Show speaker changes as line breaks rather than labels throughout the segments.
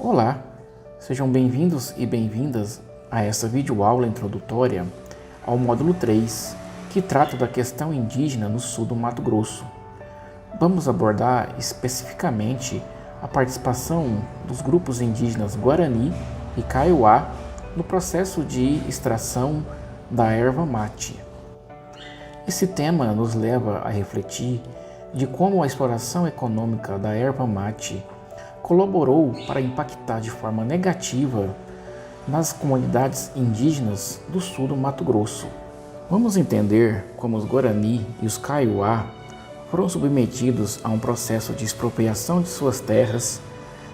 Olá, sejam bem-vindos e bem-vindas a esta videoaula introdutória ao módulo 3, que trata da questão indígena no sul do Mato Grosso. Vamos abordar especificamente a participação dos grupos indígenas Guarani e Kaiowá no processo de extração da erva mate. Esse tema nos leva a refletir de como a exploração econômica da erva mate colaborou para impactar de forma negativa nas comunidades indígenas do sul do Mato Grosso. Vamos entender como os Guarani e os Kaiowá foram submetidos a um processo de expropriação de suas terras,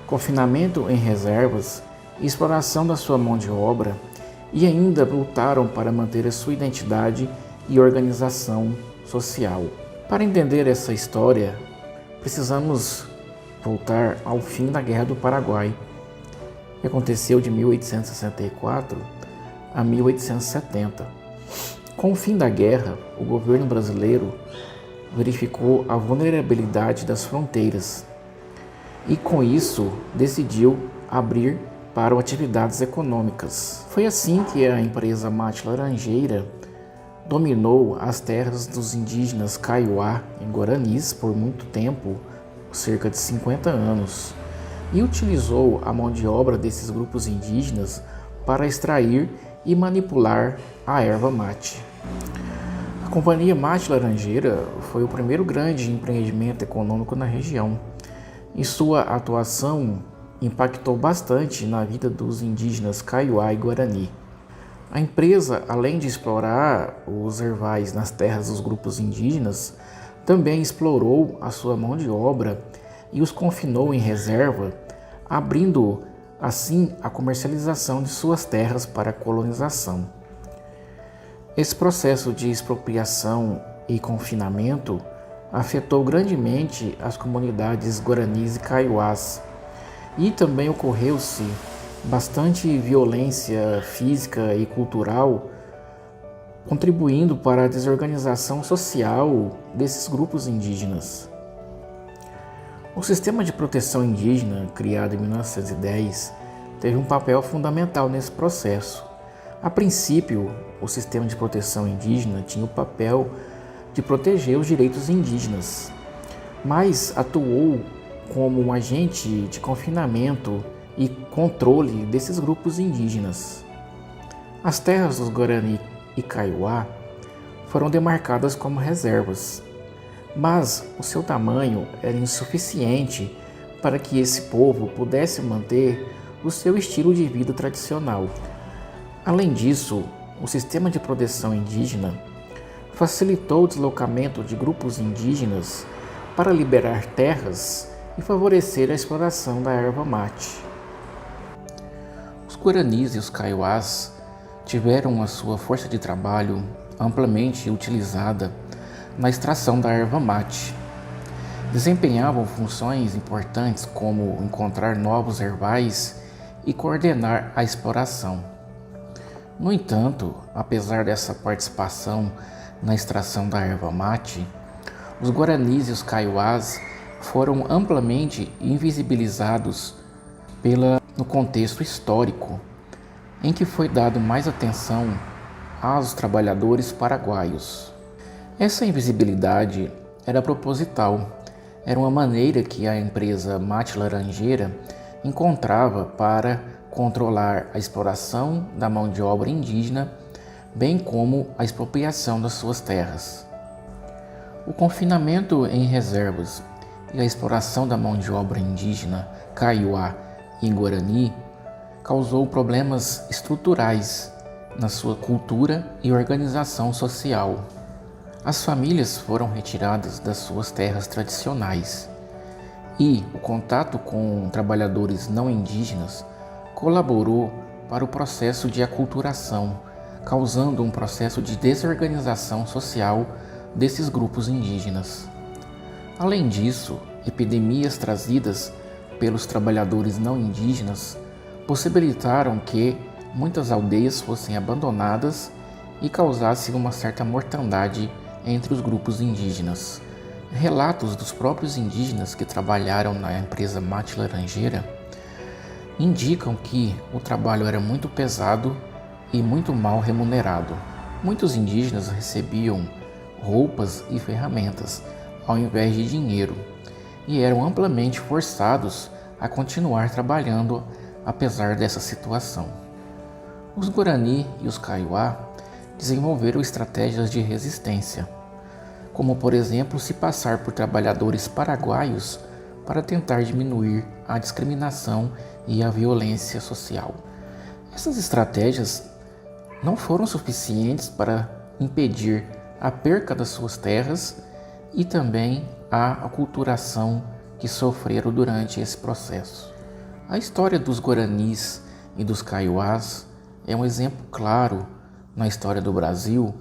confinamento em reservas e exploração da sua mão de obra, e ainda lutaram para manter a sua identidade e organização social. Para entender essa história, precisamos voltar ao fim da Guerra do Paraguai, que aconteceu de 1864 a 1870. Com o fim da guerra, o governo brasileiro verificou a vulnerabilidade das fronteiras e, com isso, decidiu abrir para atividades econômicas. Foi assim que a empresa Mate Laranjeira dominou as terras dos indígenas Kaiowá e Guaranis por muito tempo, cerca de 50 anos, e utilizou a mão de obra desses grupos indígenas para extrair e manipular a erva mate. A Companhia Mate Laranjeira foi o primeiro grande empreendimento econômico na região, e sua atuação impactou bastante na vida dos indígenas Kaiowá e Guarani. A empresa, além de explorar os ervais nas terras dos grupos indígenas, também explorou a sua mão de obra e os confinou em reserva, abrindo assim a comercialização de suas terras para a colonização. Esse processo de expropriação e confinamento afetou grandemente as comunidades guaranis e kaiowás, e também ocorreu-se bastante violência física e cultural, contribuindo para a desorganização social desses grupos indígenas. O sistema de proteção indígena, criado em 1910, teve um papel fundamental nesse processo. A princípio, o sistema de proteção indígena tinha o papel de proteger os direitos indígenas, mas atuou como um agente de confinamento e controle desses grupos indígenas. As terras dos Guarani e Kaiowá foram demarcadas como reservas, mas o seu tamanho era insuficiente para que esse povo pudesse manter o seu estilo de vida tradicional. Além disso, o sistema de proteção indígena facilitou o deslocamento de grupos indígenas para liberar terras e favorecer a exploração da erva mate. Os Guaranis e os Kaiowás tiveram a sua força de trabalho amplamente utilizada na extração da erva mate. Desempenhavam funções importantes como encontrar novos ervais e coordenar a exploração. No entanto, apesar dessa participação na extração da erva mate, os Guaranis e os Kaiowás foram amplamente invisibilizados no contexto histórico, em que foi dado mais atenção aos trabalhadores paraguaios. Essa invisibilidade era proposital, era uma maneira que a empresa Mate Laranjeira encontrava para controlar a exploração da mão de obra indígena, bem como a expropriação das suas terras. O confinamento em reservas e a exploração da mão de obra indígena Kaiowá e Guarani causou problemas estruturais na sua cultura e organização social. As famílias foram retiradas das suas terras tradicionais e o contato com trabalhadores não indígenas colaborou para o processo de aculturação, causando um processo de desorganização social desses grupos indígenas. Além disso, epidemias trazidas pelos trabalhadores não indígenas possibilitaram que muitas aldeias fossem abandonadas e causasse uma certa mortandade entre os grupos indígenas. Relatos dos próprios indígenas que trabalharam na empresa Mate Laranjeira indicam que o trabalho era muito pesado e muito mal remunerado. Muitos indígenas recebiam roupas e ferramentas ao invés de dinheiro e eram amplamente forçados a continuar trabalhando apesar dessa situação. Os Guarani e os Kaiowá desenvolveram estratégias de resistência, como por exemplo se passar por trabalhadores paraguaios para tentar diminuir a discriminação e a violência social. Essas estratégias não foram suficientes para impedir a perca das suas terras e também a aculturação que sofreram durante esse processo. A história dos Guaranis e dos Kaiowás é um exemplo claro na história do Brasil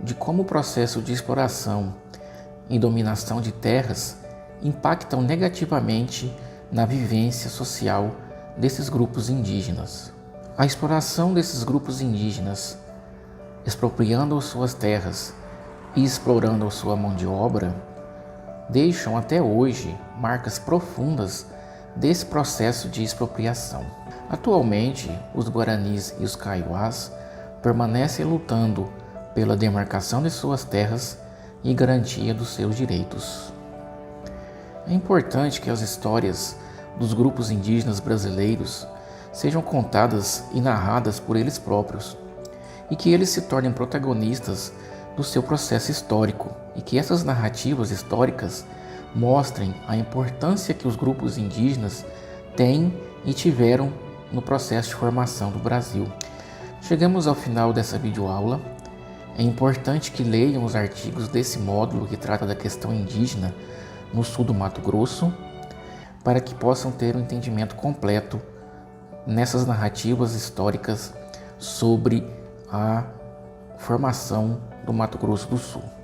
de como o processo de exploração e dominação de terras impactam negativamente na vivência social desses grupos indígenas. A exploração desses grupos indígenas, expropriando suas terras e explorando sua mão de obra, deixam até hoje marcas profundas desse processo de expropriação. Atualmente, os Guaranis e os Kaiowás permanecem lutando pela demarcação de suas terras e garantia dos seus direitos. É importante que as histórias dos grupos indígenas brasileiros sejam contadas e narradas por eles próprios, e que eles se tornem protagonistas do seu processo histórico, e que essas narrativas históricas mostrem a importância que os grupos indígenas têm e tiveram no processo de formação do Brasil. Chegamos ao final dessa videoaula. É importante que leiam os artigos desse módulo que trata da questão indígena no sul do Mato Grosso, para que possam ter um entendimento completo nessas narrativas históricas sobre a formação do Mato Grosso do Sul.